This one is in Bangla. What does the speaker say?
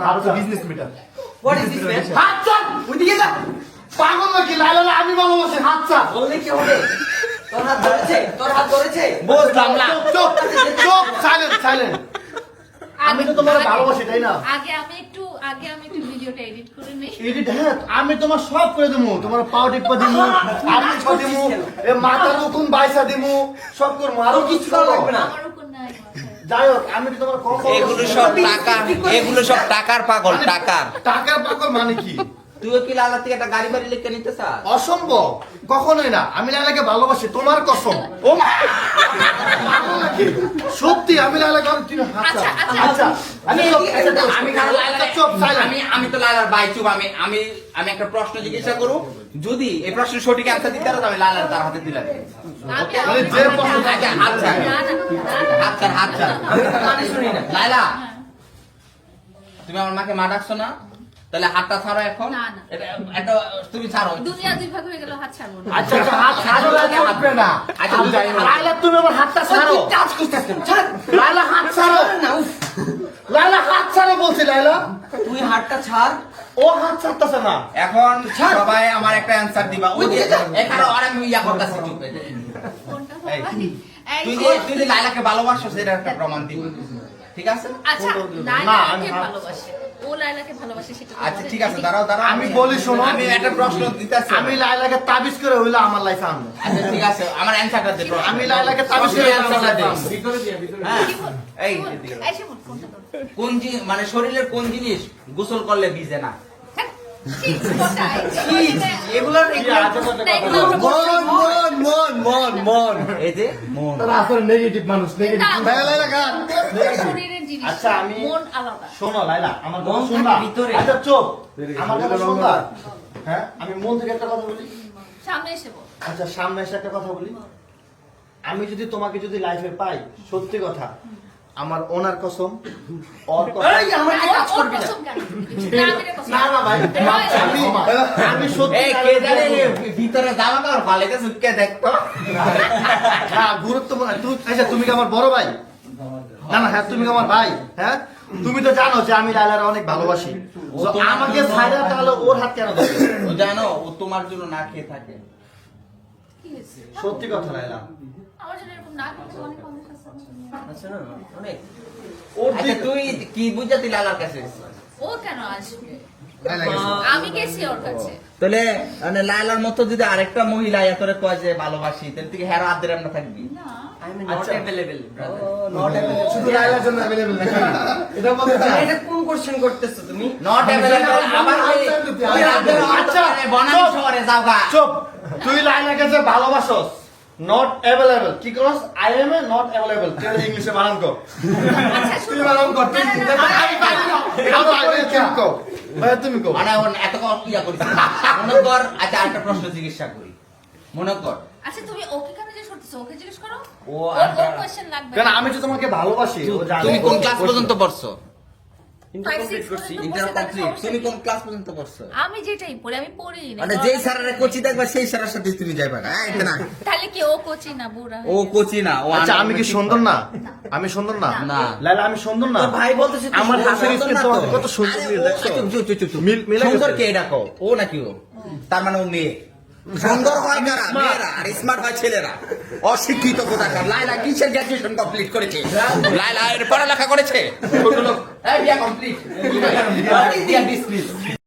আর হচ্ছে business meter. What is this, man? হাত চাপ ওইদিকে যা। পাগল নাকি? লাইলা আমি ভালোবাসি, হাত চাপ। বললে কি হবে? তোর হাত ধরেছে? তোর হাত ধরেছে? বুঝলাম না। চুপ চুপ, সাইলেন্ট সাইলেন্ট। আমি তো তোমার ভালোবাসি, তাই না? আগে আমি একটু ভিডিওটা এডিট করে নেই। এডিট, হ্যাঁ আমি তোমার সব করে দেবো। তোমার পাও টিপা দিমু, আমি ছ দিমু, এ মাথা রকম বাইসা দিমু, সব করবো। আর কিছু করা লাগবে না। আমারও কোন নাই মাথায়। যাই হোক, আমি তো তোমার কম এগুলো সব টাকার পাগল, টাকার। টাকার পাগল মানে কি? তুইও কি লালা থেকে একটা গাড়ি বাড়ি লিখে নিতে চাস? অসম্ভব, কখনোই না। আমি লাইলাকে ভালোবাসি, তোমার কসম। ও মা! পাগল নাকি? সত্যি আমি লাইলাকে তুই হাত চাপ। আচ্ছা আমি তো লালার ভাই, চুপ। আমি একটা প্রশ্ন জিজ্ঞাসা করব, যদি এই প্রশ্নের সঠিক অ্যান্সার দিতে পারো আমি লালার তার হাতে দিলাম। মানে যে প্রশ্ন আচ্ছা মানে শুনি না। লাইলা, তুমি আমার মাকে মা ডাকছো না? তাহলে হাতটা ছাড়ো এখন। না, না। এটা তুমি ছাড়ো। দুনিয়া দুই ভাগ হয়ে গেল, হাত ছাড়বো না। আচ্ছা হাত ছাড়ো, লাইলা উঠবে না। আচ্ছা, যাই হোক। লাইলা তুমি আমার হাতটা ছাড়ো। টাচ করছিস কেন? ছাড়। লাইলা হাত ছাড়ো। না, উফ। লাইলা হাত ছাড়ো বলছি। লাইলা তুই হাতটা ছাড়। ও হাত ছাড়তেছে না। এখন সবাই আমার একটা অ্যান্সার দিবা। ওই যে এখানে আর আমি ইয়া করতেছি, চুপ। কোনটা এই, ভাই? এই তুই যে লাইলাকে ভালোবাসো সেটা একটা প্রমাণ দিবি, ঠিক আছে? আচ্ছা, না, আমি লাইলাকে হাত- ভালোবাসে। ও লাইলাকে ভালোবাসে, সেটা তো আচ্ছা আমাদের ঠিক আছে, এদিকে- দাঁড়াও। আমি বলি শোনো। আমি একটা প্রশ্ন দিতেছি। আমি লাইলাকে তাবিজ করে হইলো আমার লাইফে আনবো। আচ্ছা ঠিক আছে, আমার অ্যান্সারটা দে। আমি লাইলাকে তাবিজ করে অ্যান্সারটা দে। হ্যাঁ, শিমুল, এই শিমুল, এদিকে। এই শিমুল, কোনটা তোর? কোন মানে শরীরের কোন জিনিস গোসল করলে ভিজে না? হ্যাঁ, ঠিক, কোনটা? এগুলোর মন এই যে মন। তারা আসলে নেগেটিভ মানুষ, নেগেটিভ। লাইলা গান। শরীরের জিনিস, আচ্ছা, আমি- মন আলাদা। শোনো লাইলা, আমার মন কথা থাকে শুনবা? ভিতরে। আচ্ছা চুপ। আমার কথা শুনবা? হ্যাঁ, আমি মন থেকে একটা কথা বলি। সামনে এসে বল। আচ্ছা সামনে এসে একটা কথা বলি। আমি যদি তোমাকে যদি লাইফে পাই, সত্যি কথা, আমার ওনার কসম, ওর কসম। এই আমার কাজ করবি না। কসম কেন? গ্রামের কসম। না না ভাই, আমি সত্যি এই কে জানে ভিতরে জামা কাপড় ফালাইতে সুটকে দেখতো। না, গুরুত্বপূর্ণ। আচ্ছা তুমি কি আমার বড় ভাই? না না, হ্যাঁ তুমি কি আমার ভাই? হ্যাঁ, তুমি তো জানো যে আমি লাইলার অনেক ভালোবাসি। তো আমাকে ছাইরা তাহলে ওর হাত কেন ধরবে? ও জানো ও তোমার জন্য না খেয়ে থাকে। কি হয়েছে? সত্যি কথা লাইলা। আমার জন্য এরকম না করতে অনেক মানুষ আছে। আচ্ছা না, অনেক। ওর আচ্ছা দিক- তুই কি বুঝাতি লালার কাছে? ও কেন আসবে? লাইলা গেছে। আমি গেছি ওর কাছে। তাহলে মানে লালার মতো যদি আরেকটা মহিলা ইয়া করে কয় যে ভালোবাসি, তাহলে তুই হেরা হাত ধরে আমরা থাকবি? না, I mean, not আচ্ছা। available, brother. শুধু লাইলার জন্য available নাকি? এটা বলতে চাই। এটা কোন কোশ্চেন করতেছো তুমি? Not available. আবার ওই রাতের আচ্ছা, বনানী চুপ। শহরে যাও গা। চুপ। তুই লাইলাকে যে ভালোবাসস, নট অ্যাভেলেবল কি করস? I M A not available. তুই এটা ইংলিশে বানান কর। আচ্ছা, তুই বানান কর। তুই না, না, না, আমি পারি না। তুমি কও। ভাই তুমি কও। মানে ওর এত ইয়া করিস না। মনে কর, আচ্ছা একটা প্রশ্ন জিজ্ঞাসা করি। মনে কর আচ্ছা, তুমি ওকে কেন জিজ্ঞেস করতেছো? ওকে জিজ্ঞেস করো। ও ওর আর- কোশ্চেন লাগবে। কারণ আমি তো তোমাকে ভালোবাসি। ও জানে। তুমি কোন ক্লাস পর্যন্ত পড়ছো? ইন্টার কমপ্লিট করছি। Inter complete. তুমি কোন ক্লাস পর্যন্ত পড়ছো? আমি যেটাই পড়ি, আমি পড়ি না। মানে যেই স্যারের কোচি দেখবা সেই স্যারের সাথে তুমি যাইবা না। এই না, তাহলে কি ও কোচি না বুড়া? ও কোচি না, ও আচ্ছা আমি কি সুন্দর না? আমি সুন্দর না? না। লাইলা আমি সুন্দর না? তোর ভাই বলতেছে তুই আমার সুন্দর হাসির না। স্কিন তোমাকে কত সুন্দর আরে দিয়ে ও- দেখছো? চুপ। মিলে সুন্দর গেছে। কে এটা কও? ও নাকি ও? তার মানে ও মেয়ে। সুন্দর হয় কারা? মেয়েরা। আর স্মার্ট হয় ছেলেরা। অশিক্ষিত কোথাকার। লাইলা কিসের গ্র্যাজুয়েশন কমপ্লিট করেছে? লাইলা এর পড়ালেখা করেছে? ছোট লোক। এই বিয়া কমপ্লিট। বিয়া ডিসমিস।